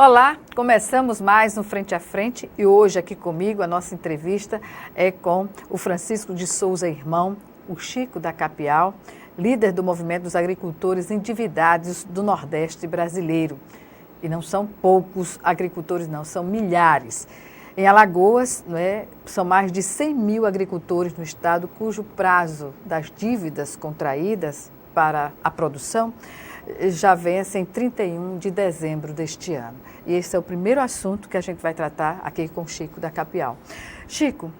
Olá, começamos mais um Frente a Frente e hoje aqui comigo a nossa entrevista é com o Francisco de Souza Irmão, o Chico da Capial, líder do movimento dos agricultores endividados do Nordeste brasileiro. E não são poucos agricultores não, são milhares. Em Alagoas, são mais de 100 mil agricultores no estado cujo prazo das dívidas contraídas para a produção já vence em 31 de dezembro deste ano. E esse é o primeiro assunto que a gente vai tratar aqui com o Chico da Capial. Chico,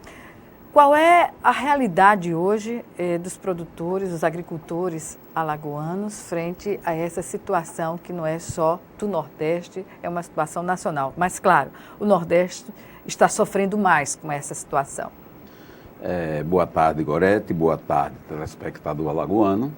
qual é a realidade hoje dos produtores, dos agricultores alagoanos frente a essa situação que não é só do Nordeste, é uma situação nacional. Mas, claro, o Nordeste está sofrendo mais com essa situação. Boa tarde, Gorete, boa tarde, telespectador alagoano.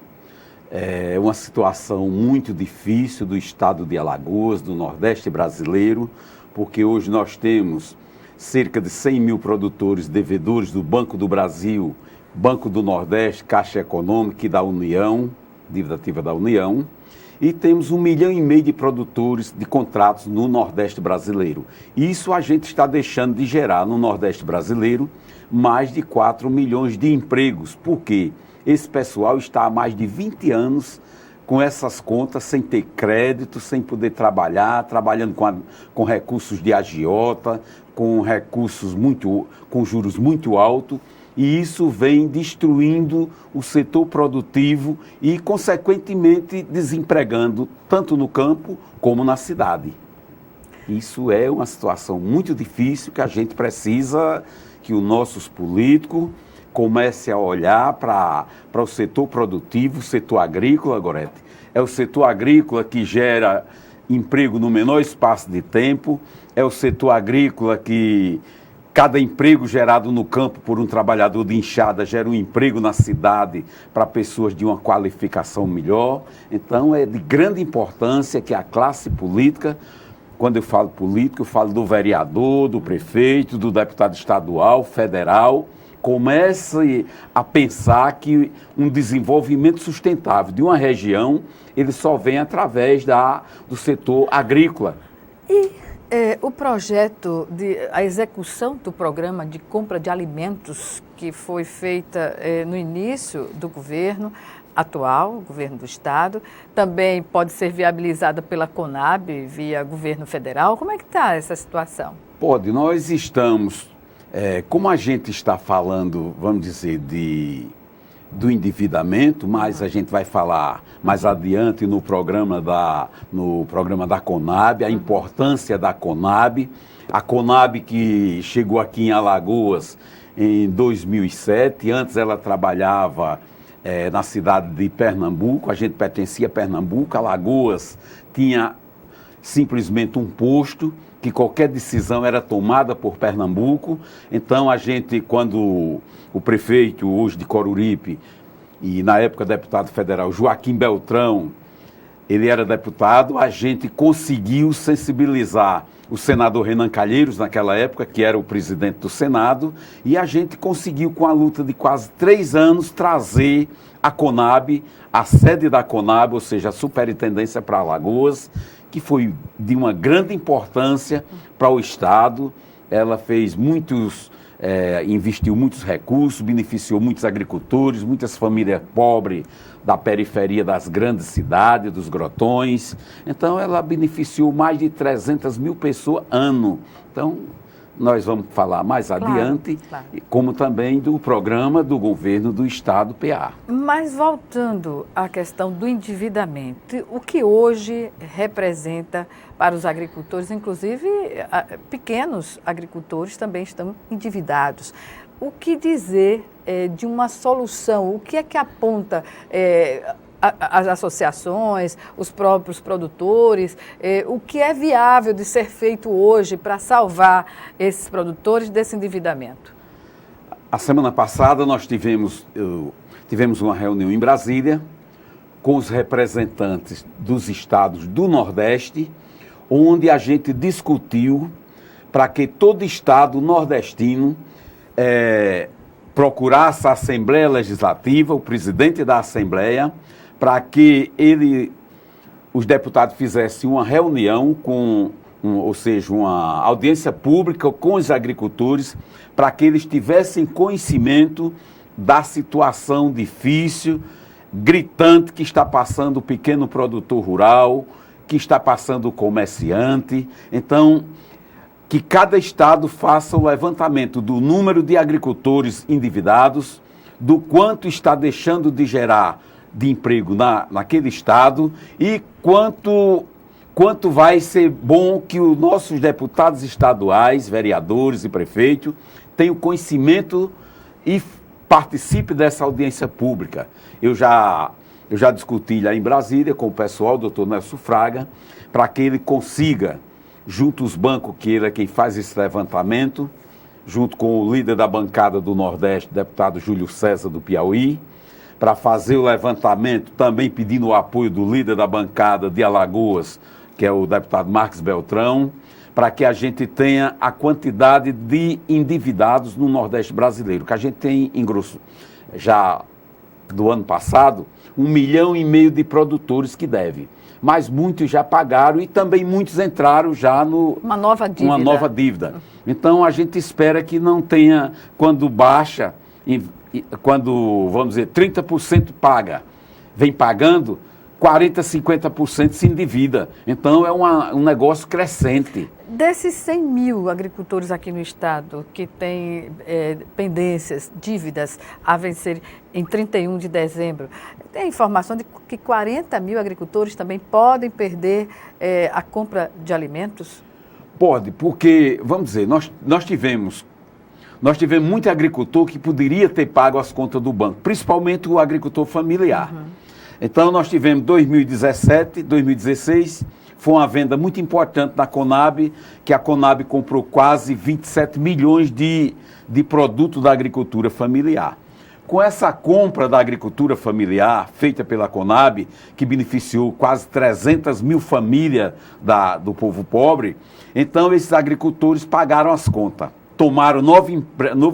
É uma situação muito difícil do estado de Alagoas, do Nordeste brasileiro, porque hoje nós temos cerca de 100 mil produtores devedores do Banco do Brasil, Banco do Nordeste, Caixa Econômica e da União, dívida ativa da União, e temos 1,5 milhão de produtores de contratos no Nordeste brasileiro. Isso a gente está deixando de gerar no Nordeste brasileiro mais de 4 milhões de empregos. Por quê? Esse pessoal está há mais de 20 anos com essas contas, sem ter crédito, sem poder trabalhar, trabalhando com recursos de agiota, com juros muito altos, e isso vem destruindo o setor produtivo e, consequentemente, desempregando tanto no campo como na cidade. Isso é uma situação muito difícil que a gente precisa que os nossos políticos comece a olhar para o setor produtivo, o setor agrícola, Gorete. É o setor agrícola que gera emprego no menor espaço de tempo, é o setor agrícola que cada emprego gerado no campo por um trabalhador de enxada gera um emprego na cidade para pessoas de uma qualificação melhor. Então é de grande importância que a classe política, quando eu falo político, eu falo do vereador, do prefeito, do deputado estadual, federal, comece a pensar que um desenvolvimento sustentável de uma região, ele só vem através do setor agrícola. E o projeto, a execução do programa de compra de alimentos que foi feita no início do governo atual, o governo do estado, também pode ser viabilizada pela Conab, via governo federal. Como é que está essa situação? Pode, nós estamos... como a gente está falando, vamos dizer, do endividamento, mas a gente vai falar mais adiante no programa da Conab, a importância da Conab. A Conab que chegou aqui em Alagoas em 2007, antes ela trabalhava na cidade de Pernambuco, a gente pertencia a Pernambuco, Alagoas tinha simplesmente um posto, que qualquer decisão era tomada por Pernambuco. Então a gente, quando o prefeito hoje de Coruripe, e na época deputado federal Joaquim Beltrão, ele era deputado, a gente conseguiu sensibilizar o senador Renan Calheiros, naquela época, que era o presidente do Senado, e a gente conseguiu, com a luta de quase 3 anos, trazer a Conab, a sede da Conab, ou seja, a superintendência para Alagoas, que foi de uma grande importância para o Estado. Ela fez investiu muitos recursos, beneficiou muitos agricultores, muitas famílias pobres da periferia das grandes cidades, dos grotões. Então, ela beneficiou mais de 300 mil pessoas ano. Então, nós vamos falar mais adiante, como também do programa do governo do Estado, PA. Mas voltando à questão do endividamento, o que hoje representa para os agricultores, inclusive pequenos agricultores também estão endividados. O que dizer de uma solução? O que é que aponta as associações, os próprios produtores, o que é viável de ser feito hoje para salvar esses produtores desse endividamento? A semana passada nós tivemos uma reunião em Brasília com os representantes dos estados do Nordeste, onde a gente discutiu para que todo estado nordestino procurasse a Assembleia Legislativa, o presidente da Assembleia, para que os deputados fizessem uma reunião com ou seja, uma audiência pública com os agricultores, para que eles tivessem conhecimento da situação difícil, gritante que está passando o pequeno produtor rural, que está passando o comerciante. Então, que cada estado faça o levantamento do número de agricultores endividados, do quanto está deixando de gerar de emprego naquele estado e quanto vai ser bom que os nossos deputados estaduais, vereadores e prefeitos tenham conhecimento e participe dessa audiência pública. Eu já discuti lá em Brasília com o pessoal, o doutor Nelson Fraga, para que ele consiga, junto aos bancos, que ele é quem faz esse levantamento, junto com o líder da bancada do Nordeste, deputado Júlio César do Piauí, para fazer o levantamento, também pedindo o apoio do líder da bancada de Alagoas, que é o deputado Marcos Beltrão, para que a gente tenha a quantidade de endividados no Nordeste brasileiro, que a gente tem, em grosso, já do ano passado, 1,5 milhão de produtores que devem. Mas muitos já pagaram e também muitos entraram já uma nova dívida. Então, a gente espera que não tenha, quando baixa, quando, vamos dizer, 30% paga, vem pagando, 40%, 50% se endivida. Então, é um negócio crescente. Desses 100 mil agricultores aqui no estado que têm pendências, dívidas a vencer em 31 de dezembro, tem informação de que 40 mil agricultores também podem perder a compra de alimentos? Pode, porque, vamos dizer, nós tivemos muito agricultor que poderia ter pago as contas do banco, principalmente o agricultor familiar. Uhum. Então, nós tivemos 2017, 2016, foi uma venda muito importante na Conab, que a Conab comprou quase 27 milhões de produtos da agricultura familiar. Com essa compra da agricultura familiar, feita pela Conab, que beneficiou quase 300 mil famílias do povo pobre, então esses agricultores pagaram as contas. Tomaram novo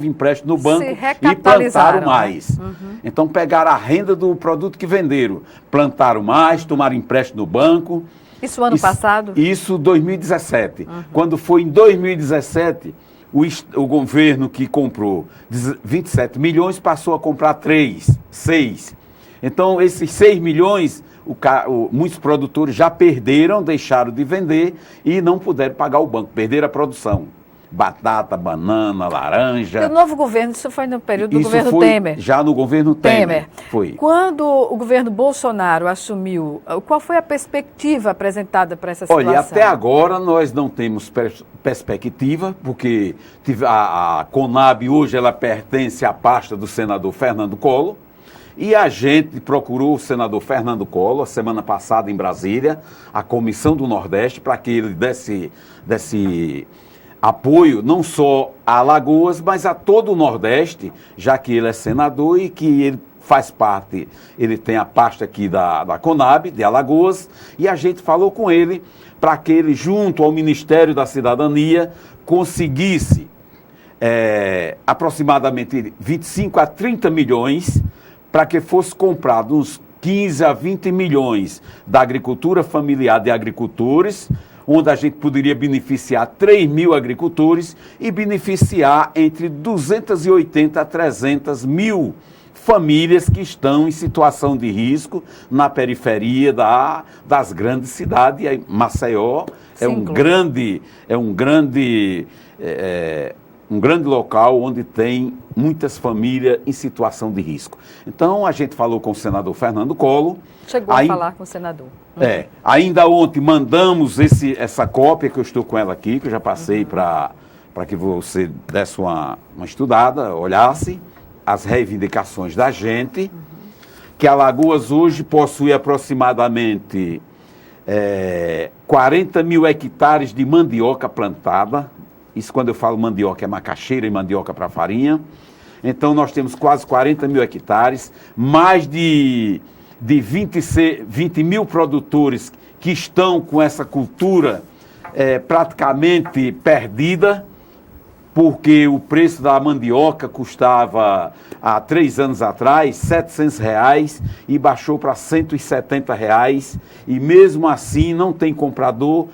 empréstimo no banco e plantaram mais. Uhum. Então pegaram a renda do produto que venderam, plantaram mais, tomaram empréstimo no banco. Isso ano passado? Isso 2017. Uhum. Quando foi em 2017, o governo que comprou 27 milhões passou a comprar 3, 6. Então esses 6 milhões, muitos produtores já perderam, deixaram de vender e não puderam pagar o banco, perderam a produção. Batata, banana, laranja. E o novo governo, isso foi no período do governo Temer? Já no governo Temer. Foi. Quando o governo Bolsonaro assumiu, qual foi a perspectiva apresentada para essa situação? Olha, até agora nós não temos perspectiva, porque a Conab hoje ela pertence à pasta do senador Fernando Collor, e a gente procurou o senador Fernando Collor, semana passada em Brasília, a Comissão do Nordeste, para que ele desse apoio não só a Alagoas, mas a todo o Nordeste, já que ele é senador e que ele faz parte, ele tem a pasta aqui da Conab, de Alagoas, e a gente falou com ele para que ele, junto ao Ministério da Cidadania, conseguisse aproximadamente 25 a 30 milhões para que fosse comprado uns 15 a 20 milhões da agricultura familiar de agricultores, onde a gente poderia beneficiar 3 mil agricultores e beneficiar entre 280 a 300 mil famílias que estão em situação de risco na periferia das grandes cidades. E Maceió é um grande local onde tem muitas famílias em situação de risco. Então, a gente falou com o senador Fernando Collor. Chegou a falar com o senador. Ainda ontem mandamos essa cópia, que eu estou com ela aqui, que eu já passei para que você desse uma estudada, olhasse as reivindicações da gente, que Alagoas hoje possui aproximadamente 40 mil hectares de mandioca plantada. Isso, quando eu falo mandioca, é macaxeira e mandioca para farinha. Então, nós temos quase 40 mil hectares, mais de 20 mil produtores que estão com essa cultura praticamente perdida, porque o preço da mandioca custava, há 3 anos atrás, R$700 e baixou para R$170, e mesmo assim não tem comprador.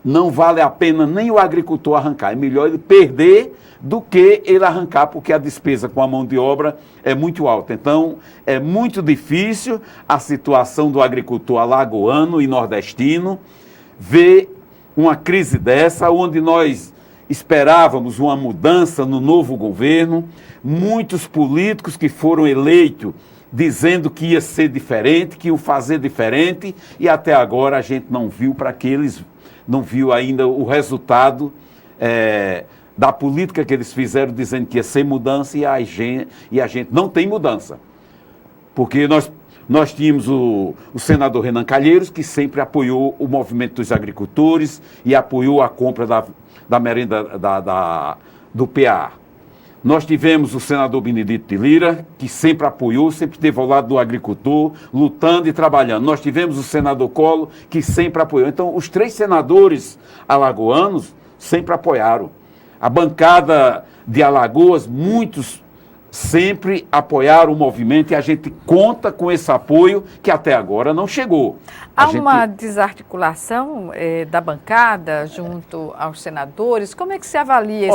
não vale a pena nem o agricultor arrancar. É melhor ele perder do que ele arrancar, porque a despesa com a mão de obra é muito alta. Então, é muito difícil a situação do agricultor alagoano e nordestino ver uma crise dessa, onde nós esperávamos uma mudança no novo governo, muitos políticos que foram eleitos dizendo que ia ser diferente, que iam fazer diferente, e até agora a gente não viu para que eles não viu ainda o resultado da política que eles fizeram, dizendo que ia ser mudança, e a gente não tem mudança. Porque nós tínhamos o senador Renan Calheiros, que sempre apoiou o movimento dos agricultores e apoiou a compra da merenda do PA. Nós tivemos o senador Benedito de Lira, que sempre apoiou, sempre esteve ao lado do agricultor, lutando e trabalhando. Nós tivemos o senador Collor, que sempre apoiou. Então, os 3 senadores alagoanos sempre apoiaram. A bancada de Alagoas, muitos sempre apoiaram o movimento, e a gente conta com esse apoio que até agora não chegou. Há uma desarticulação da bancada junto aos senadores? Como é que se avalia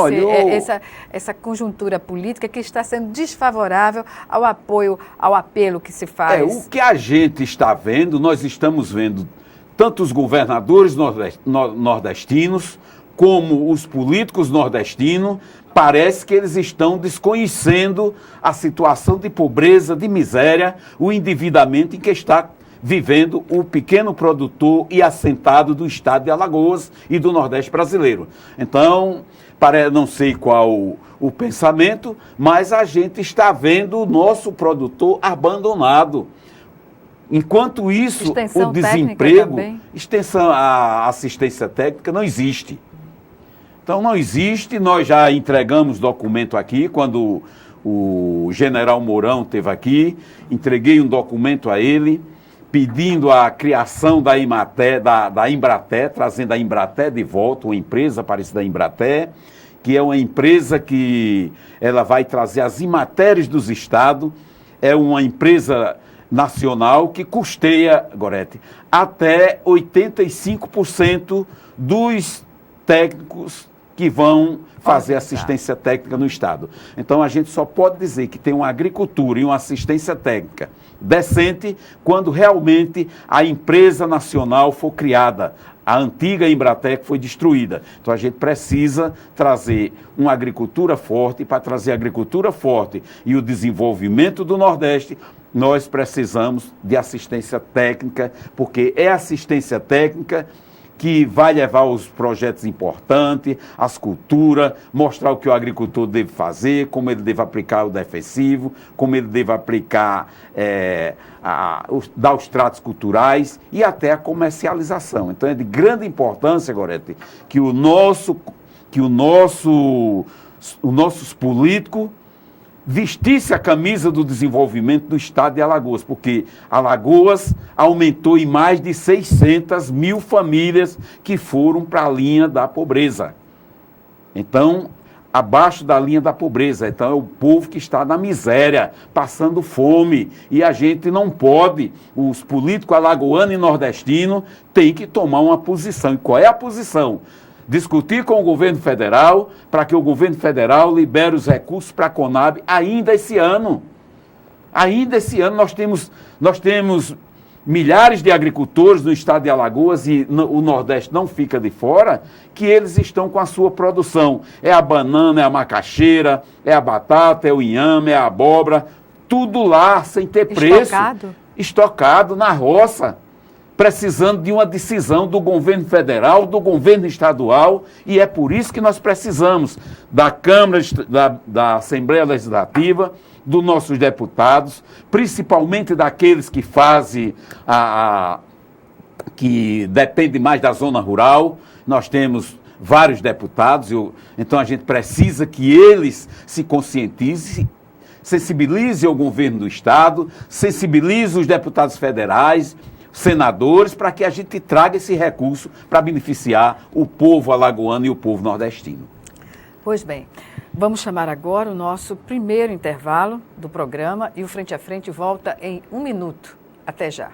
essa conjuntura política que está sendo desfavorável ao apoio, ao apelo que se faz? O que a gente está vendo, nós estamos vendo tanto os governadores nordestinos como os políticos nordestinos. Parece que eles estão desconhecendo a situação de pobreza, de miséria, o endividamento em que está vivendo o pequeno produtor e assentado do estado de Alagoas e do Nordeste brasileiro. Então, não sei qual o pensamento, mas a gente está vendo o nosso produtor abandonado. Enquanto isso, o desemprego, a assistência técnica não existe. Então, não existe. Nós já entregamos documento aqui, quando o general Mourão esteve aqui, entreguei um documento a ele, pedindo a criação da Embrater, trazendo a Embrater de volta, uma empresa parecida da Embrater, que é uma empresa que ela vai trazer as imatérias dos estados, é uma empresa nacional que custeia, Gorete, até 85% dos técnicos que vão fazer assistência técnica no estado. Então, a gente só pode dizer que tem uma agricultura e uma assistência técnica decente quando realmente a empresa nacional for criada. A antiga Embrater foi destruída. Então, a gente precisa trazer uma agricultura forte. Para trazer a agricultura forte e o desenvolvimento do Nordeste, nós precisamos de assistência técnica, porque é assistência técnica que vai levar os projetos importantes, as culturas, mostrar o que o agricultor deve fazer, como ele deve aplicar o defensivo, como ele deve aplicar, dar os tratos culturais e até a comercialização. Então é de grande importância, Gorete, que os nossos políticos vestisse a camisa do desenvolvimento do estado de Alagoas, porque Alagoas aumentou em mais de 600 mil famílias que foram para a linha da pobreza. Então, abaixo da linha da pobreza. Então, é o povo que está na miséria, passando fome. E a gente não pode, os políticos alagoanos e nordestinos têm que tomar uma posição. E qual é a posição? Discutir com o governo federal para que o governo federal libere os recursos para a Conab ainda esse ano. Ainda esse ano nós temos milhares de agricultores no estado de Alagoas, e o Nordeste não fica de fora, que eles estão com a sua produção. É a banana, é a macaxeira, é a batata, é o inhame, é a abóbora, tudo lá sem ter preço. Estocado na roça, precisando de uma decisão do governo federal, do governo estadual, e é por isso que nós precisamos da Câmara, da Assembleia Legislativa, dos nossos deputados, principalmente daqueles que fazem, que dependem mais da zona rural. Nós temos vários deputados, então a gente precisa que eles se conscientizem, sensibilize o governo do estado, sensibilize os deputados federais, senadores, para que a gente traga esse recurso para beneficiar o povo alagoano e o povo nordestino. Pois bem, vamos chamar agora o nosso primeiro intervalo do programa e o Frente a Frente volta em 1 minuto. Até já.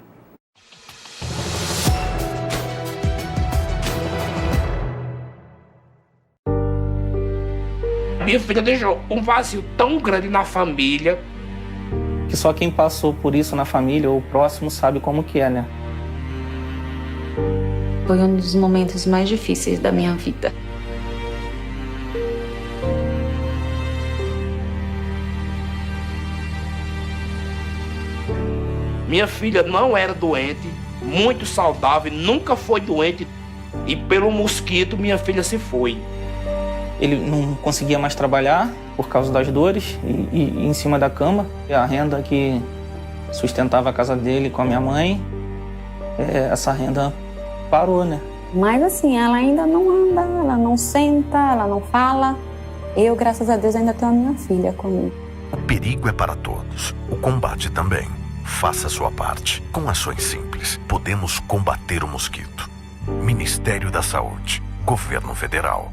Minha filha deixou um vazio tão grande na família. Que só quem passou por isso na família ou próximo sabe como que é, né? Foi um dos momentos mais difíceis da minha vida. Minha filha não era doente, muito saudável, nunca foi doente. E pelo mosquito, minha filha se foi. Ele não conseguia mais trabalhar por causa das dores e em cima da cama. A renda que sustentava a casa dele com a minha mãe, essa renda parou, né? Mas assim, ela ainda não anda, ela não senta, ela não fala. Eu, graças a Deus, ainda tenho a minha filha comigo. O perigo é para todos, o combate também. Faça a sua parte. Com ações simples, podemos combater o mosquito. Ministério da Saúde, Governo Federal.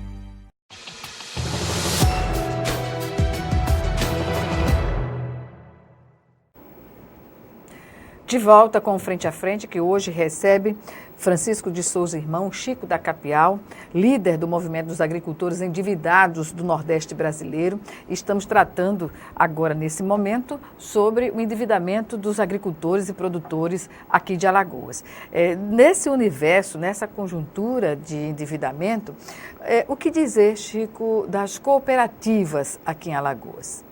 De volta com o Frente a Frente, que hoje recebe Francisco de Souza Irmão, Chico da Capial, líder do Movimento dos Agricultores Endividados do Nordeste Brasileiro. Estamos tratando agora, nesse momento, sobre o endividamento dos agricultores e produtores aqui de Alagoas. Nesse universo, nessa conjuntura de endividamento, o que dizer, Chico, das cooperativas aqui em Alagoas?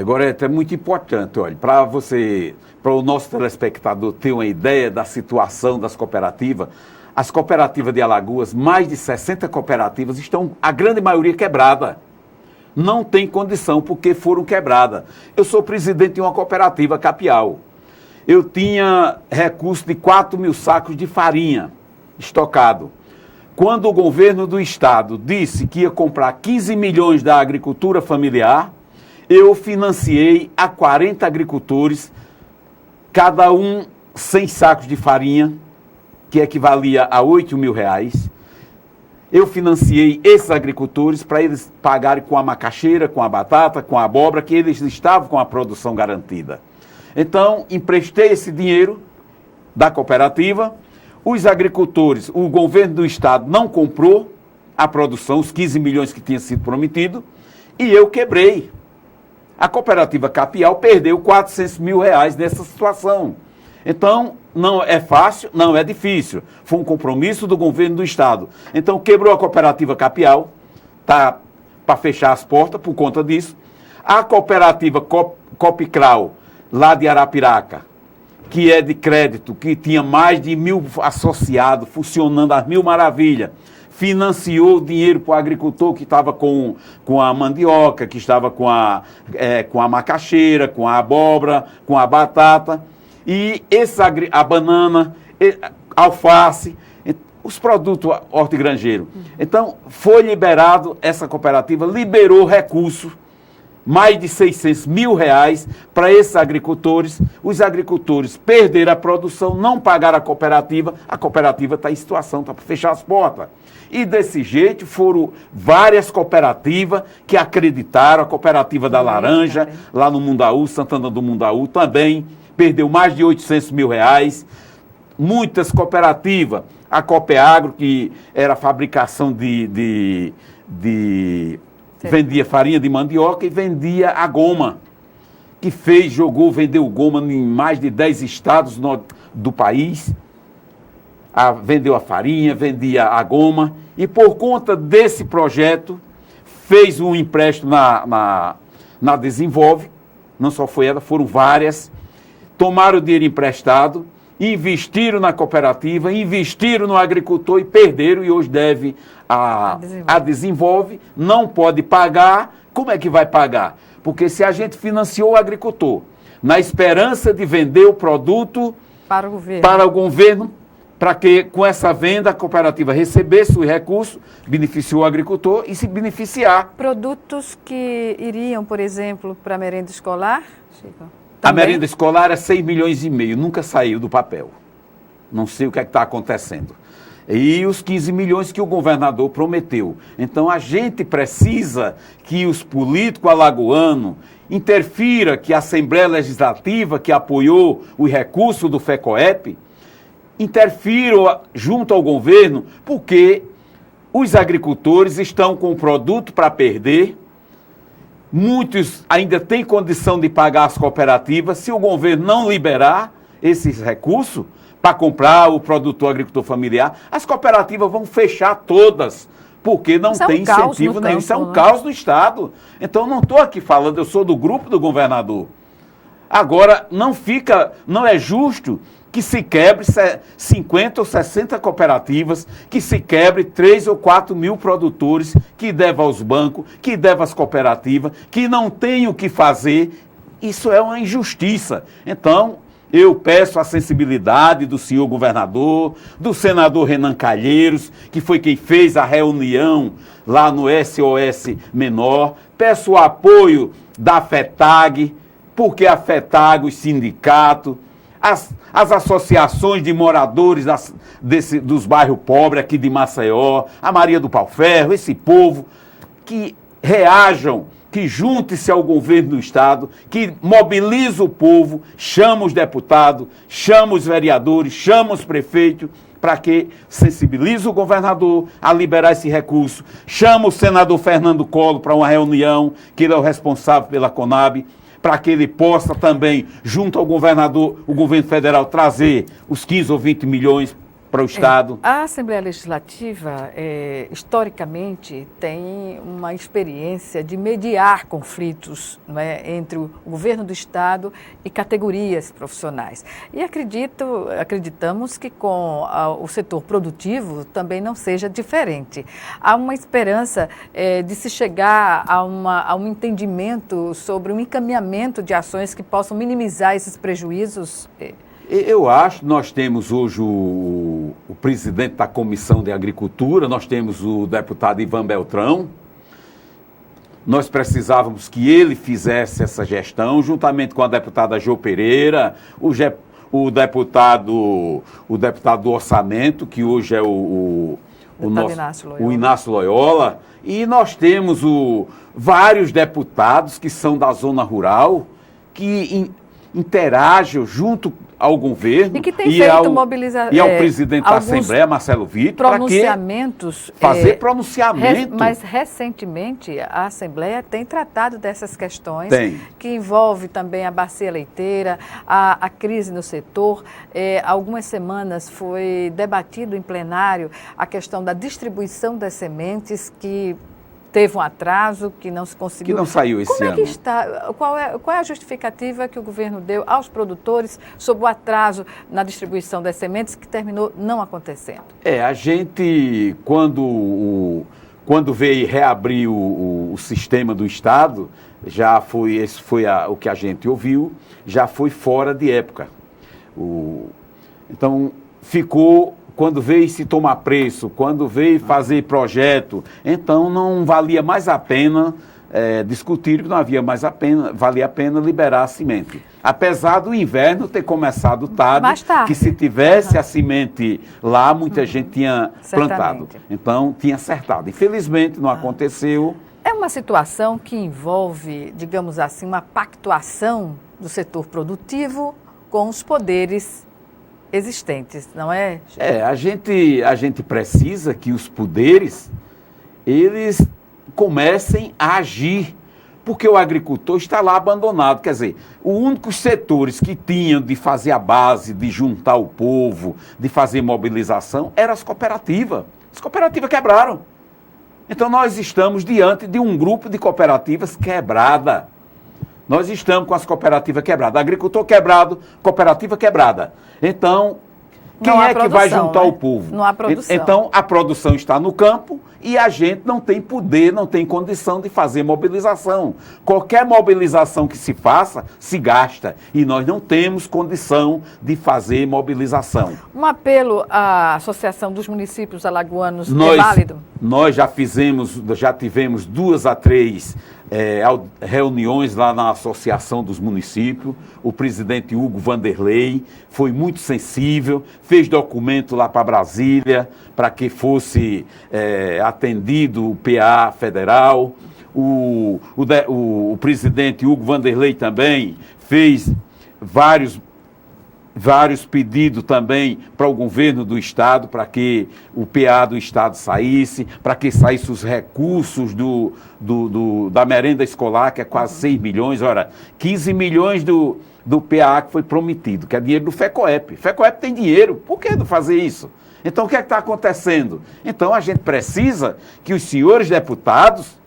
Gorete, é muito importante, olha, para o nosso telespectador ter uma ideia da situação das cooperativas, as cooperativas de Alagoas, mais de 60 cooperativas, estão, a grande maioria, quebrada. Não tem condição, porque foram quebradas. Eu sou presidente de uma cooperativa, Capial. Eu tinha recurso de 4.000 sacos de farinha estocado. Quando o governo do estado disse que ia comprar 15 milhões da agricultura familiar, eu financiei a 40 agricultores, cada um 100 sacos de farinha, que equivalia a R$8.000. Eu financiei esses agricultores para eles pagarem com a macaxeira, com a batata, com a abóbora, que eles estavam com a produção garantida. Então, emprestei esse dinheiro da cooperativa, os agricultores, o governo do estado não comprou a produção, os 15 milhões que tinha sido prometido, e eu quebrei. A cooperativa Capial perdeu R$400 mil nessa situação. Então, não é fácil, não é difícil. Foi um compromisso do governo do estado. Então, quebrou a cooperativa Capial, tá para fechar as portas por conta disso. A cooperativa Copicral, lá de Arapiraca, que é de crédito, que tinha mais de 1.000 associados, funcionando às mil maravilhas, financiou dinheiro para o agricultor que estava com a mandioca, que estava com a macaxeira, com a abóbora, com a batata, e a banana, alface, os produtos hortigranjeiros. Então, foi liberado, essa cooperativa liberou recursos, mais de R$600 mil para esses agricultores. Os agricultores perderam a produção, não pagaram a cooperativa está em situação, está para fechar as portas. E desse jeito foram várias cooperativas que acreditaram, a cooperativa da Laranja, lá no Mundaú, Santana do Mundaú, também perdeu mais de R$800 mil. Muitas cooperativas, a Copeagro, que era fabricação vendia farinha de mandioca e vendia a goma, que vendeu goma em mais de 10 estados do país. Vendeu a farinha, vendia a goma, e por conta desse projeto, fez um empréstimo na Desenvolve, não só foi ela, foram várias, tomaram o dinheiro emprestado, investiram na cooperativa, investiram no agricultor e perderam, e hoje deve a Desenvolve, não pode pagar. Como é que vai pagar? Porque se a gente financiou o agricultor, na esperança de vender o produto para o governo, para que com essa venda a cooperativa recebesse o recurso, beneficiou o agricultor e se beneficiar. Produtos que iriam, por exemplo, para a merenda escolar, Chico? A merenda escolar é 6,5 milhões, nunca saiu do papel. Não sei o que é que está acontecendo. E os 15 milhões que o governador prometeu. Então a gente precisa que os políticos alagoanos interfiram, que a Assembleia Legislativa, que apoiou o recurso do FECOEP, interfiram junto ao governo, porque os agricultores estão com o produto para perder, muitos ainda têm condição de pagar as cooperativas. Se o governo não liberar esses recursos para comprar o produtor agricultor familiar, as cooperativas vão fechar todas, porque não tem incentivo nenhum. Isso é um caos no Estado. Então, não estou aqui falando, eu sou do grupo do governador. Agora, não é justo que se quebre 50 ou 60 cooperativas, que se quebre 3 ou 4 mil produtores, que deva aos bancos, que deva às cooperativas, que não tem o que fazer. Isso é uma injustiça. Então, eu peço a sensibilidade do senhor governador, do senador Renan Calheiros, que foi quem fez a reunião lá no SOS Menor. Peço o apoio da FETAG, porque a FETAG, os sindicatos, as associações de moradores dos bairros pobres aqui de Maceió, a Maria do Pau Ferro, esse povo, que reajam, que junte-se ao governo do Estado, que mobilize o povo, chama os deputados, chama os vereadores, chama os prefeitos, para que sensibilize o governador a liberar esse recurso, chama o senador Fernando Collor para uma reunião, que ele é o responsável pela Conab, para que ele possa também, junto ao governador, o governo federal, trazer os 15 ou 20 milhões para o Estado. A Assembleia Legislativa, historicamente, tem uma experiência de mediar conflitos, não é, entre o governo do Estado e categorias profissionais. E acreditamos que com o setor produtivo também não seja diferente. Há uma esperança de se chegar a um entendimento sobre um encaminhamento de ações que possam minimizar esses prejuízos. Eu acho que nós temos hoje o presidente da Comissão de Agricultura, nós temos o deputado Ivan Beltrão. Nós precisávamos que ele fizesse essa gestão, juntamente com a deputada Jo Pereira, o deputado do Orçamento, que hoje é o Inácio Loyola. E nós temos vários deputados que são da zona rural, que interagem junto ao governo e que tem feito mobilização. E ao presidente da Assembleia, Marcelo Vitor, pronunciamentos. Fazer pronunciamento. Mas recentemente a Assembleia tem tratado dessas questões, que envolve também a bacia leiteira, a crise no setor. Algumas semanas foi debatido em plenário a questão da distribuição das sementes, que teve um atraso, que não se conseguiu. Que não saiu esse ano. Como é que está? Qual é a justificativa que o governo deu aos produtores sobre o atraso na distribuição das sementes, que terminou não acontecendo? A gente, quando veio reabrir o sistema do Estado, esse foi o que a gente ouviu, já foi fora de época. Então, ficou. Quando veio se tomar preço, quando veio fazer projeto, então não valia mais a pena discutir, que não valia a pena liberar a semente. Apesar do inverno ter começado tarde, que se tivesse a semente lá, muita gente tinha plantado. Então, tinha acertado. Infelizmente, não aconteceu. É uma situação que envolve, digamos assim, uma pactuação do setor produtivo com os poderes existentes, não é? A gente precisa que os poderes, eles comecem a agir, porque o agricultor está lá abandonado. Quer dizer, os únicos setores que tinham de fazer a base, de juntar o povo, de fazer mobilização, eram as cooperativas. As cooperativas quebraram. Então nós estamos diante de um grupo de cooperativas quebrada. Nós estamos com as cooperativas quebradas. Agricultor quebrado, cooperativa quebrada. Então, quem é que vai juntar o povo? Não há produção. Então, a produção está no campo e a gente não tem poder, não tem condição de fazer mobilização. Qualquer mobilização que se faça, se gasta. E nós não temos condição de fazer mobilização. Um apelo à Associação dos Municípios Alagoanos é válido? Nós já tivemos 2 a 3 reuniões lá na Associação dos Municípios. O presidente Hugo Vanderlei foi muito sensível, fez documento lá para Brasília para que fosse atendido o PA federal. O presidente Hugo Vanderlei também fez vários vários pedidos também para o governo do Estado, para que o PA do Estado saísse, para que saíssem os recursos da merenda escolar, que é quase 6 milhões. Ora, 15 milhões do PA que foi prometido, que é dinheiro do FECOEP. FECOEP tem dinheiro, por que não fazer isso? Então, o que é que está acontecendo? Então, a gente precisa que os senhores deputados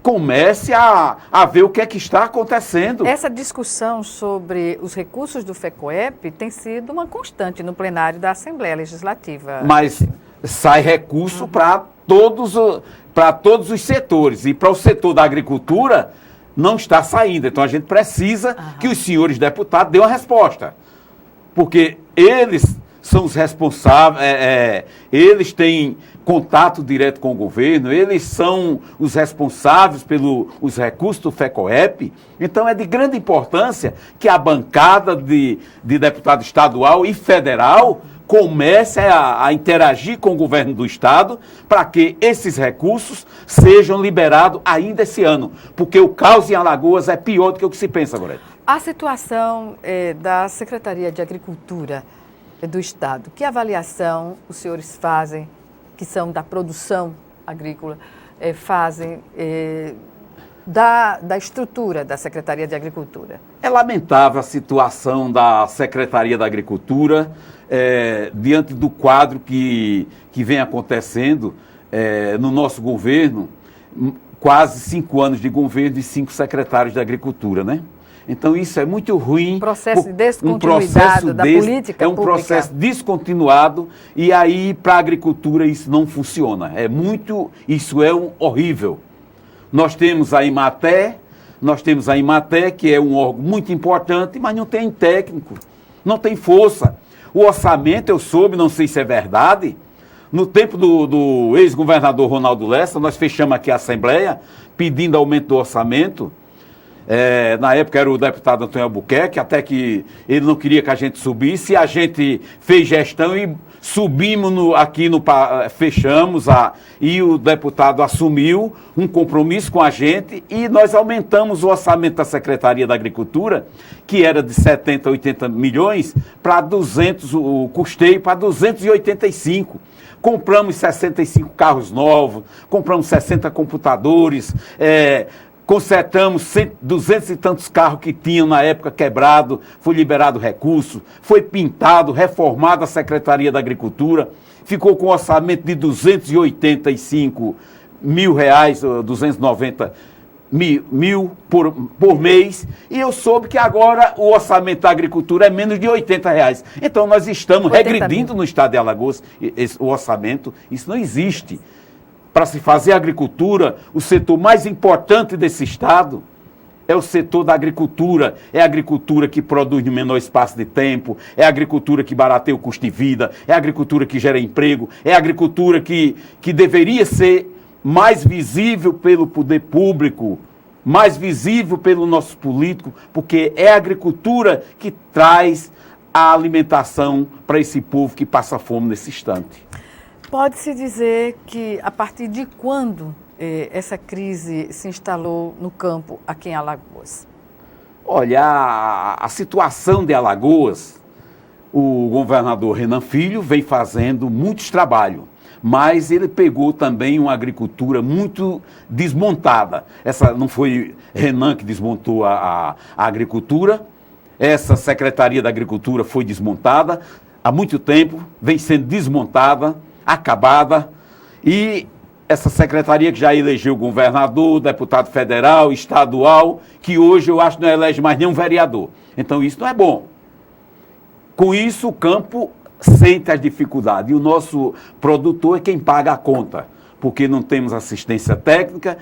comece a ver o que é que está acontecendo. Essa discussão sobre os recursos do FECOEP tem sido uma constante no plenário da Assembleia Legislativa. Mas sai recurso para todos os setores. E para o setor da agricultura não está saindo. Então a gente precisa que os senhores deputados dêem uma resposta. Porque eles são os responsáveis, eles têm contato direto com o governo, eles são os responsáveis pelos recursos do FECOEP. Então é de grande importância que a bancada de deputado estadual e federal comece a interagir com o governo do Estado para que esses recursos sejam liberados ainda esse ano. Porque o caos em Alagoas é pior do que o que se pensa, Gorete. A situação da Secretaria de Agricultura do Estado, que avaliação os senhores fazem, que são da produção agrícola, fazem da estrutura da Secretaria de Agricultura? É lamentável a situação da Secretaria da Agricultura diante do quadro que vem acontecendo no nosso governo, quase 5 anos de governo e 5 secretários de Agricultura, né? Então, isso é muito ruim. Processo de descontinuidade da política é um pública. Processo descontinuado e aí, para a agricultura, isso não funciona. Isso é horrível. Nós temos a Imaté, que é um órgão muito importante, mas não tem técnico, não tem força. O orçamento, eu soube, não sei se é verdade, no tempo do ex-governador Ronaldo Lessa, nós fechamos aqui a Assembleia pedindo aumento do orçamento. Na época era o deputado Antônio Albuquerque, até que ele não queria que a gente subisse, e a gente fez gestão e subimos fechamos, e o deputado assumiu um compromisso com a gente e nós aumentamos o orçamento da Secretaria da Agricultura, que era de 70, 80 milhões, para 200, o custeio para 285. Compramos 65 carros novos, compramos 60 computadores, consertamos 200 e tantos carros que tinham na época quebrado, foi liberado recurso, foi pintado, reformado a Secretaria da Agricultura, ficou com um orçamento de 285 mil reais, 290 mil por mês, e eu soube que agora o orçamento da agricultura é menos de 80 reais. Então nós estamos regredindo no estado de Alagoas o orçamento, isso não existe. Para se fazer agricultura, o setor mais importante desse estado é o setor da agricultura. É a agricultura que produz no menor espaço de tempo, é a agricultura que barateia o custo de vida, é a agricultura que gera emprego, é a agricultura que deveria ser mais visível pelo poder público, mais visível pelo nosso político, porque é a agricultura que traz a alimentação para esse povo que passa fome nesse instante. Pode-se dizer que, a partir de quando essa crise se instalou no campo aqui em Alagoas? Olha, a situação de Alagoas, o governador Renan Filho vem fazendo muitos trabalhos, mas ele pegou também uma agricultura muito desmontada. Essa não foi Renan que desmontou a agricultura, essa Secretaria da Agricultura foi desmontada há muito tempo, vem sendo desmontada, acabada, e essa secretaria que já elegeu governador, deputado federal, estadual, que hoje eu acho que não elege mais nenhum vereador. Então isso não é bom. Com isso o campo sente as dificuldades, e o nosso produtor é quem paga a conta, porque não temos assistência técnica,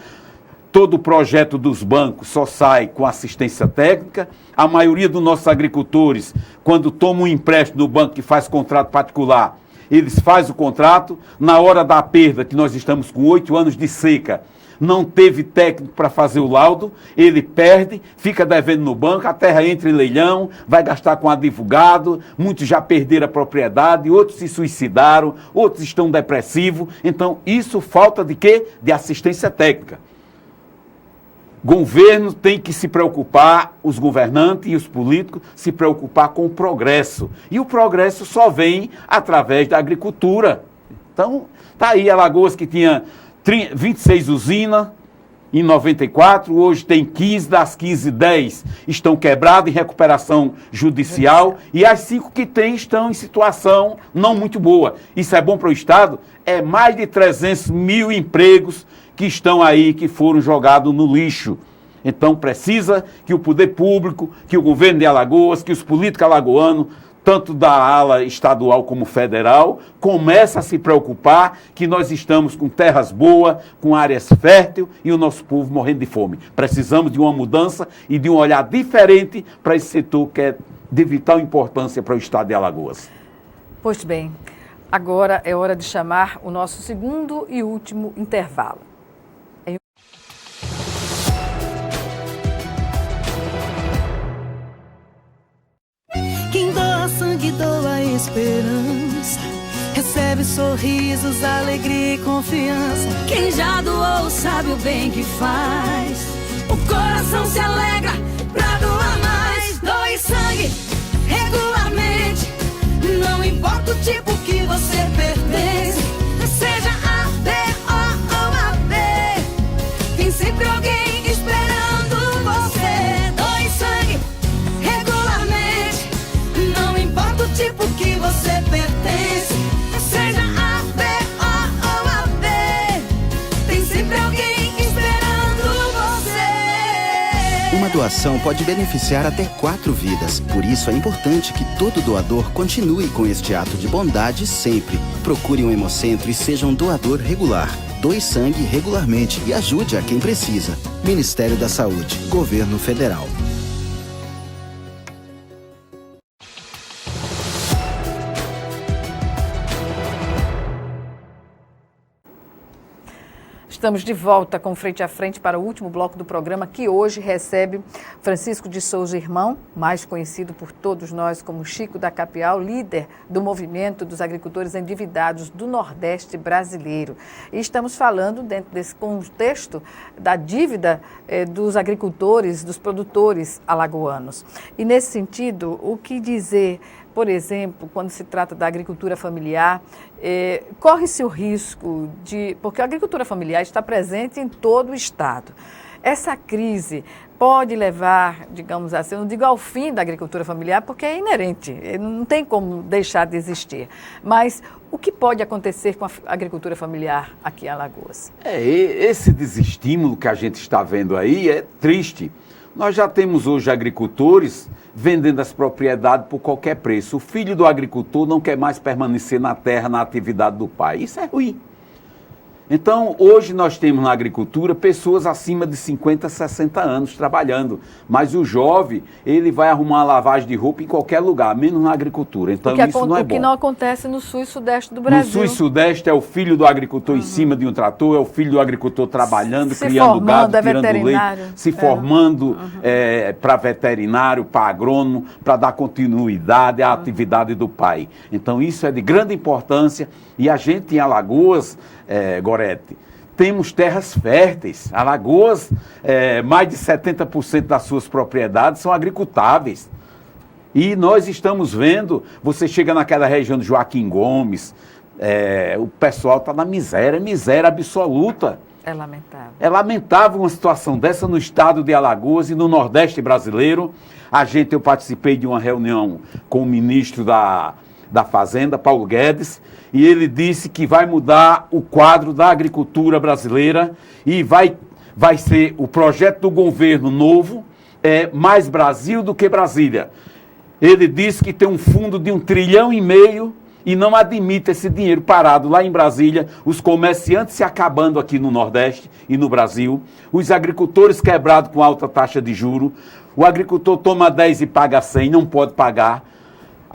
todo o projeto dos bancos só sai com assistência técnica, a maioria dos nossos agricultores, quando tomam um empréstimo do banco que faz contrato particular, eles fazem o contrato, na hora da perda, que nós estamos com 8 anos de seca, não teve técnico para fazer o laudo, ele perde, fica devendo no banco, a terra entra em leilão, vai gastar com advogado, muitos já perderam a propriedade, outros se suicidaram, outros estão depressivos. Então, isso falta de quê? De assistência técnica. governo tem que se preocupar, os governantes e os políticos, se preocupar com o progresso. E o progresso só vem através da agricultura. Então, está aí Alagoas, que tinha 26 usinas em 94, hoje tem 15, das 15, 10 estão quebradas em recuperação judicial e as 5 que tem estão em situação não muito boa. Isso é bom para o Estado? É mais de 300 mil empregos que estão aí, que foram jogados no lixo. Então precisa que o poder público, que o governo de Alagoas, que os políticos alagoanos, tanto da ala estadual como federal, comece a se preocupar que nós estamos com terras boas, com áreas férteis e o nosso povo morrendo de fome. Precisamos de uma mudança e de um olhar diferente para esse setor que é de vital importância para o estado de Alagoas. Pois bem, agora é hora de chamar o nosso segundo e último intervalo. Quem doa sangue, doa esperança. Recebe sorrisos, alegria e confiança. Quem já doou sabe o bem que faz. O coração se alegra pra doar mais. Doe sangue regularmente. Não importa o tipo que você pertence. Seja A, B, O ou AB. Tem sempre alguém esperando você. Doe sangue regularmente. Não importa o tipo que você pertence. Seja A, B, O ou AB. Tem sempre alguém esperando você. Uma doação pode beneficiar até 4 vidas. Por isso é importante que todo doador continue com este ato de bondade sempre. Procure um hemocentro e seja um doador regular. Doe sangue regularmente e ajude a quem precisa. Ministério da Saúde, Governo Federal. Estamos de volta com Frente a Frente para o último bloco do programa, que hoje recebe Francisco de Souza Irmão, mais conhecido por todos nós como Chico da Capial, líder do movimento dos agricultores endividados do Nordeste brasileiro. E estamos falando, dentro desse contexto, da dívida dos agricultores, dos produtores alagoanos. E nesse sentido, o que dizer, por exemplo, quando se trata da agricultura familiar, corre-se o risco de... Porque a agricultura familiar está presente em todo o estado. Essa crise pode levar, digamos assim, eu não digo ao fim da agricultura familiar, porque é inerente, não tem como deixar de existir. Mas o que pode acontecer com a agricultura familiar aqui em Alagoas? Esse desestímulo que a gente está vendo aí é triste. Nós já temos hoje agricultores vendendo as propriedades por qualquer preço. O filho do agricultor não quer mais permanecer na terra, na atividade do pai. Isso é ruim. Então, hoje nós temos na agricultura pessoas acima de 50, 60 anos trabalhando. Mas o jovem, ele vai arrumar uma lavagem de roupa em qualquer lugar, menos na agricultura. Então, isso não é bom. O que não acontece no sul e sudeste do Brasil. No sul e sudeste é o filho do agricultor em cima de um trator, é o filho do agricultor trabalhando, criando gado, tirando leite, se formando para veterinário, para agrônomo, para dar continuidade à atividade do pai. Então, isso é de grande importância. E a gente em Alagoas, Gorete, temos terras férteis. Alagoas, mais de 70% das suas propriedades são agricultáveis. E nós estamos vendo, você chega naquela região do Joaquim Gomes, o pessoal está na miséria absoluta. É lamentável. É lamentável uma situação dessa no estado de Alagoas e no Nordeste brasileiro. Eu participei de uma reunião com o ministro da Fazenda, Paulo Guedes, e ele disse que vai mudar o quadro da agricultura brasileira e vai ser o projeto do governo novo, mais Brasil do que Brasília. Ele disse que tem um fundo de 1,5 trilhão e não admite esse dinheiro parado lá em Brasília, os comerciantes se acabando aqui no Nordeste e no Brasil, os agricultores quebrados com alta taxa de juros, o agricultor toma 10 e paga 100, não pode pagar.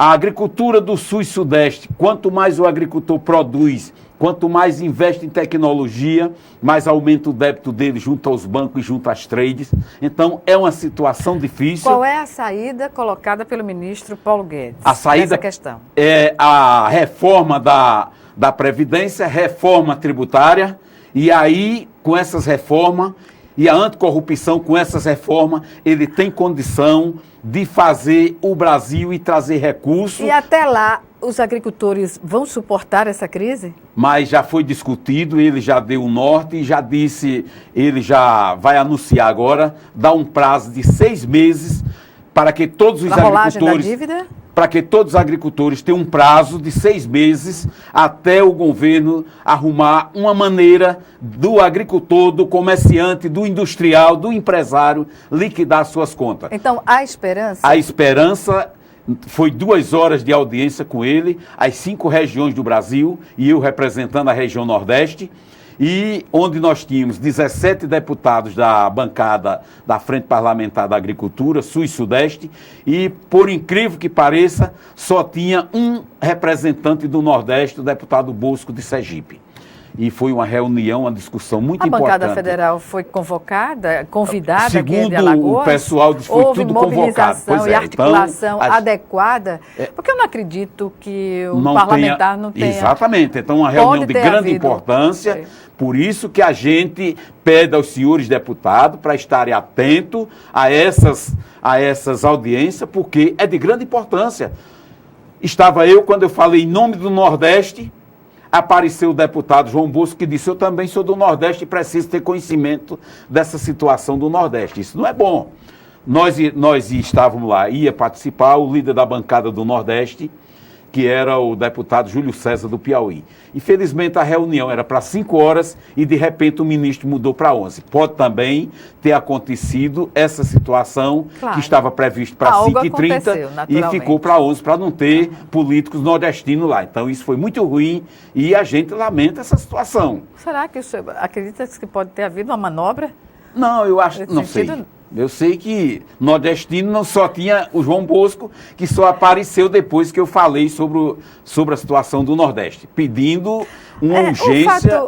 A agricultura do Sul e Sudeste, quanto mais o agricultor produz, quanto mais investe em tecnologia, mais aumenta o débito dele junto aos bancos e junto às trades. Então, é uma situação difícil. Qual é a saída colocada pelo ministro Paulo Guedes nessa questão? É a reforma da Previdência, reforma tributária, e aí, com essas reformas, e a anticorrupção, com essas reformas, ele tem condição de fazer o Brasil e trazer recursos. E até lá, os agricultores vão suportar essa crise? Mas já foi discutido, ele já deu o norte e já disse, ele já vai anunciar agora, dá um prazo de 6 meses para que todos os agricultores... da dívida? Para que todos os agricultores tenham um prazo de 6 meses até o governo arrumar uma maneira do agricultor, do comerciante, do industrial, do empresário liquidar suas contas. Então, há esperança? A esperança foi 2 horas de audiência com ele, as 5 regiões do Brasil, e eu representando a região Nordeste, e onde nós tínhamos 17 deputados da bancada da Frente Parlamentar da Agricultura, Sul e Sudeste, e, por incrível que pareça, só tinha um representante do Nordeste, o deputado Bosco de Sergipe. E foi uma reunião, uma discussão muito importante. A bancada federal foi convocada, convidada Segundo aqui de Alagoas? o pessoal disse, foi tudo convocado. Houve mobilização e articulação então, adequada? Porque eu não acredito que o parlamentar não tenha... Exatamente. Então, uma reunião de grande importância. Por isso que a gente pede aos senhores deputados para estarem atentos a essas audiências, porque é de grande importância. Estava eu, quando eu falei em nome do Nordeste, apareceu o deputado João Bosco, que disse, eu também sou do Nordeste e preciso ter conhecimento dessa situação do Nordeste. Isso não é bom. Nós estávamos lá, ia participar o líder da bancada do Nordeste, que era o deputado Júlio César do Piauí. Infelizmente a reunião era para 5 horas e de repente o ministro mudou para 11. Pode também ter acontecido essa situação, claro, que estava previsto para 5h30 e ficou para 11 para não ter políticos nordestinos lá. Então isso foi muito ruim e a gente lamenta essa situação. Será que o senhor acredita que pode ter havido uma manobra? Não, eu acho, não sei. Eu sei que nordestino não só tinha o João Bosco, que só apareceu depois que eu falei sobre a situação do Nordeste, pedindo uma urgência.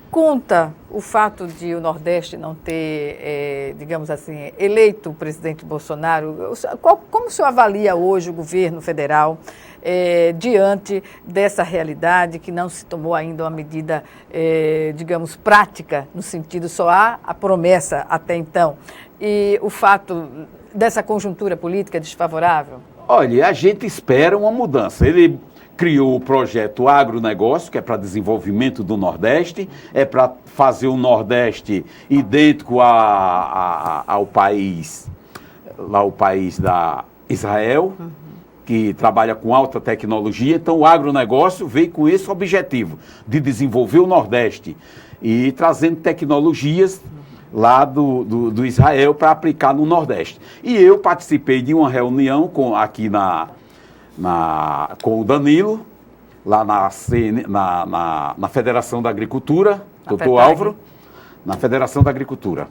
Conta o fato de o Nordeste não ter, digamos assim, eleito o presidente Bolsonaro. Como o senhor avalia hoje o governo federal diante dessa realidade que não se tomou ainda uma medida, digamos, prática, no sentido só há a promessa até então, e o fato dessa conjuntura política desfavorável? Olha, a gente espera uma mudança. Ele criou o projeto Agronegócio, que é para desenvolvimento do Nordeste, é para fazer o Nordeste idêntico ao país, lá o país da Israel, que trabalha com alta tecnologia. Então o agronegócio veio com esse objetivo, de desenvolver o Nordeste e trazendo tecnologias lá do Israel para aplicar no Nordeste. E eu participei de uma reunião aqui com o Danilo, lá na Federação da Agricultura, doutor Álvaro, na Federação da Agricultura.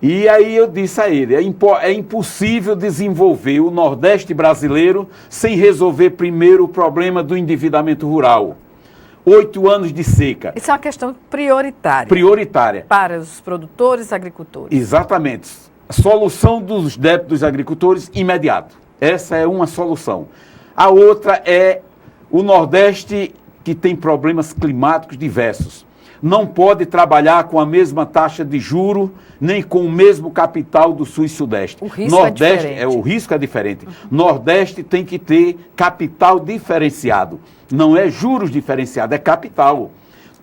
E aí eu disse a ele, é impossível desenvolver o Nordeste brasileiro sem resolver primeiro o problema do endividamento rural. 8 anos de seca. Isso é uma questão prioritária. Prioritária. Para os produtores e agricultores. Exatamente. Solução dos débitos dos agricultores imediato. Essa é uma solução. A outra é o Nordeste, que tem problemas climáticos diversos. Não pode trabalhar com a mesma taxa de juro, nem com o mesmo capital do Sul e Sudeste. O risco é diferente. O risco é diferente. Nordeste tem que ter capital diferenciado. Não é juros diferenciados, é capital.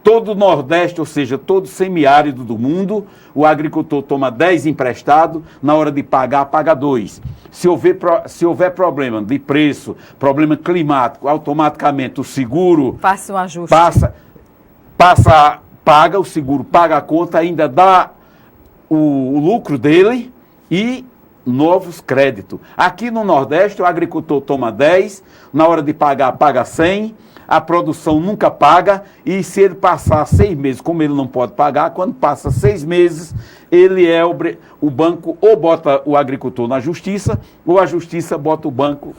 Todo o Nordeste, ou seja, todo semiárido do mundo, o agricultor toma 10 emprestado, na hora de pagar, paga 2. Se houver problema de preço, problema climático, automaticamente o seguro... Passa um ajuste. Paga o seguro, paga a conta, ainda dá o lucro dele e novos créditos. Aqui no Nordeste, o agricultor toma 10, na hora de pagar, paga 100, a produção nunca paga, e se ele passar 6 meses, como ele não pode pagar, quando passa 6 meses, o banco ou bota o agricultor na justiça, ou a justiça bota o banco,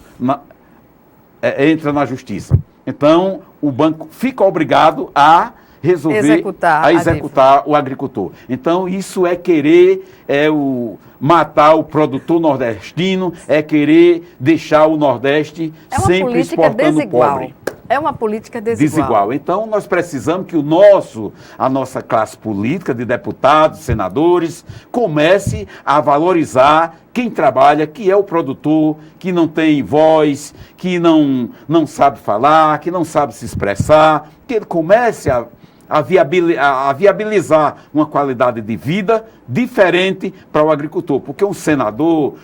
entra na justiça. Então, o banco fica obrigado a executar o agricultor. Então, isso é querer matar o produtor nordestino, é querer deixar o Nordeste sempre exportando pobre. É uma política desigual. Então, nós precisamos que a nossa classe política de deputados, senadores, comece a valorizar quem trabalha, que é o produtor, que não tem voz, que não sabe falar, que não sabe se expressar, que ele comece a viabilizar uma qualidade de vida diferente para o agricultor. Porque um senador,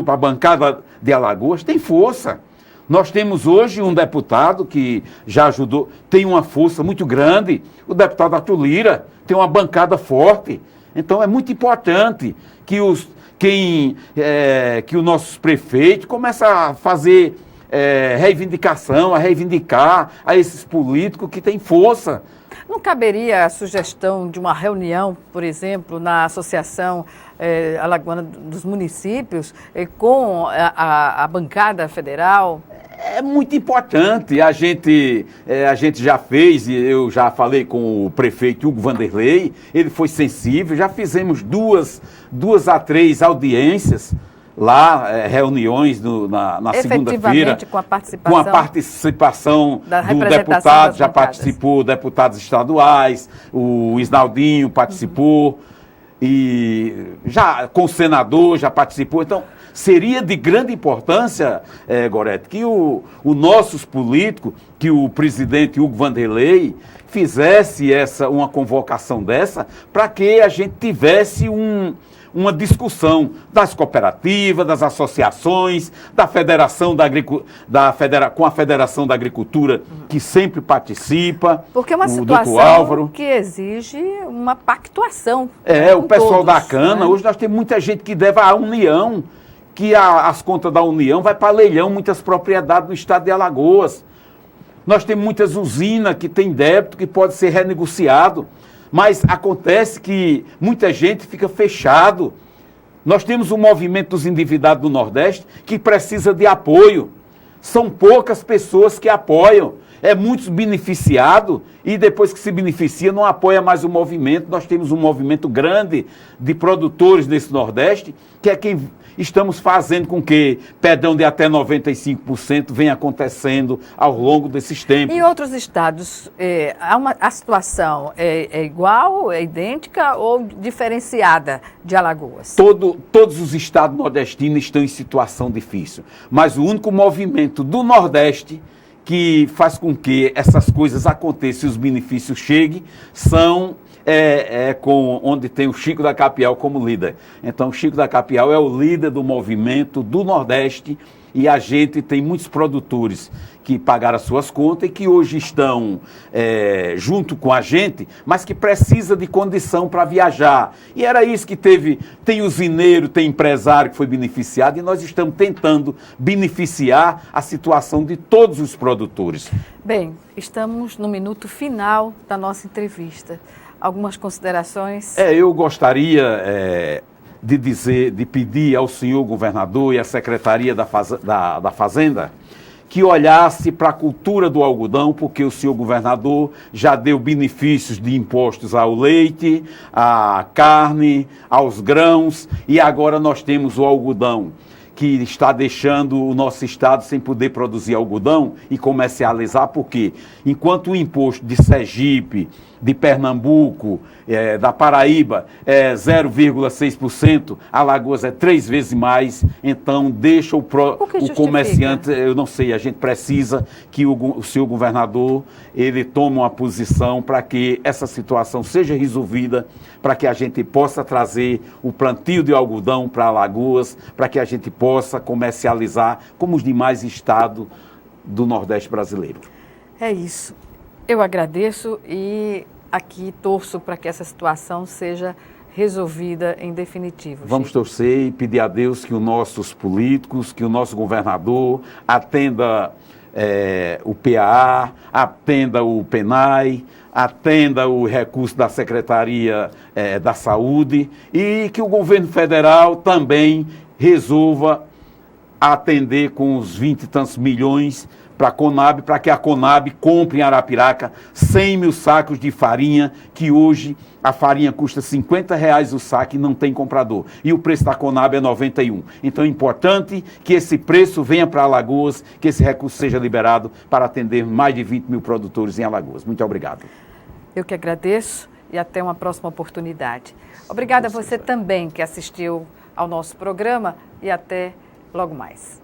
a bancada de Alagoas tem força. Nós temos hoje um deputado que já ajudou, tem uma força muito grande, o deputado Arthur Lira tem uma bancada forte. Então é muito importante que os nossos prefeitos comecem a fazer reivindicação, a reivindicar a esses políticos que têm força. Não caberia a sugestão de uma reunião, por exemplo, na Associação Alagoana dos Municípios, com a bancada federal? É muito importante. A gente já fez, e eu já falei com o prefeito Hugo Vanderlei, ele foi sensível, já fizemos duas a três audiências lá, reuniões na segunda-feira. Com a participação do deputado, já participou, deputados estaduais, o Isnaldinho participou, e já com o senador já participou. Então, seria de grande importância, Gorete, que os nossos políticos, que o presidente Hugo Vanderlei fizesse uma convocação dessa, para que a gente tivesse uma discussão das cooperativas, das associações, da Federação com a Federação da Agricultura, que sempre participa. Porque é uma situação Dr. Álvaro, que exige uma pactuação. O pessoal todos, da cana, né? Hoje nós temos muita gente que deve à União, que as contas da União vai para leilão, muitas propriedades no estado de Alagoas. Nós temos muitas usinas que têm débito que pode ser renegociado. Mas acontece que muita gente fica fechado. Nós temos um movimento dos endividados do Nordeste que precisa de apoio. São poucas pessoas que apoiam. É muitos beneficiados e depois que se beneficia não apoia mais o movimento. Nós temos um movimento grande de produtores nesse Nordeste, que é quem estamos fazendo com que perdão de até 95% venha acontecendo ao longo desses tempos. Em outros estados, a situação é igual, é idêntica ou diferenciada de Alagoas? Todos os estados nordestinos estão em situação difícil, mas o único movimento do Nordeste que faz com que essas coisas aconteçam e os benefícios cheguem são onde tem o Chico da Capial como líder. Então, o Chico da Capial é o líder do movimento do Nordeste e a gente tem muitos produtores que pagaram as suas contas e que hoje estão junto com a gente, mas que precisa de condição para viajar. E era isso que tem usineiro, tem empresário que foi beneficiado e nós estamos tentando beneficiar a situação de todos os produtores. Bem, estamos no minuto final da nossa entrevista. Algumas considerações? Eu gostaria de pedir ao senhor governador e à Secretaria da Fazenda que olhasse para a cultura do algodão, porque o senhor governador já deu benefícios de impostos ao leite, à carne, aos grãos, e agora nós temos o algodão, que está deixando o nosso estado sem poder produzir algodão e comercializar, porque enquanto o imposto de Sergipe, de Pernambuco, da Paraíba é 0,6%, Alagoas é 3 vezes mais, então deixa o comerciante, eu não sei, a gente precisa que o senhor governador, ele tome uma posição para que essa situação seja resolvida, para que a gente possa trazer o plantio de algodão para Alagoas, para que a gente possa comercializar como os demais estados do Nordeste brasileiro. É isso. Eu agradeço e aqui torço para que essa situação seja resolvida em definitivo. Vamos torcer e pedir a Deus que os nossos políticos, que o nosso governador atenda o PAA, atenda o PENAI, atenda o recurso da Secretaria da Saúde e que o governo federal também resolva atender com os 20 e tantos milhões para a Conab, para que a Conab compre em Arapiraca 100 mil sacos de farinha, que hoje a farinha custa R$50 o saco e não tem comprador. E o preço da Conab é 91. Então é importante que esse preço venha para Alagoas, que esse recurso seja liberado para atender mais de 20 mil produtores em Alagoas. Muito obrigado. Eu que agradeço e até uma próxima oportunidade. Obrigada a você também que assistiu ao nosso programa e até logo mais.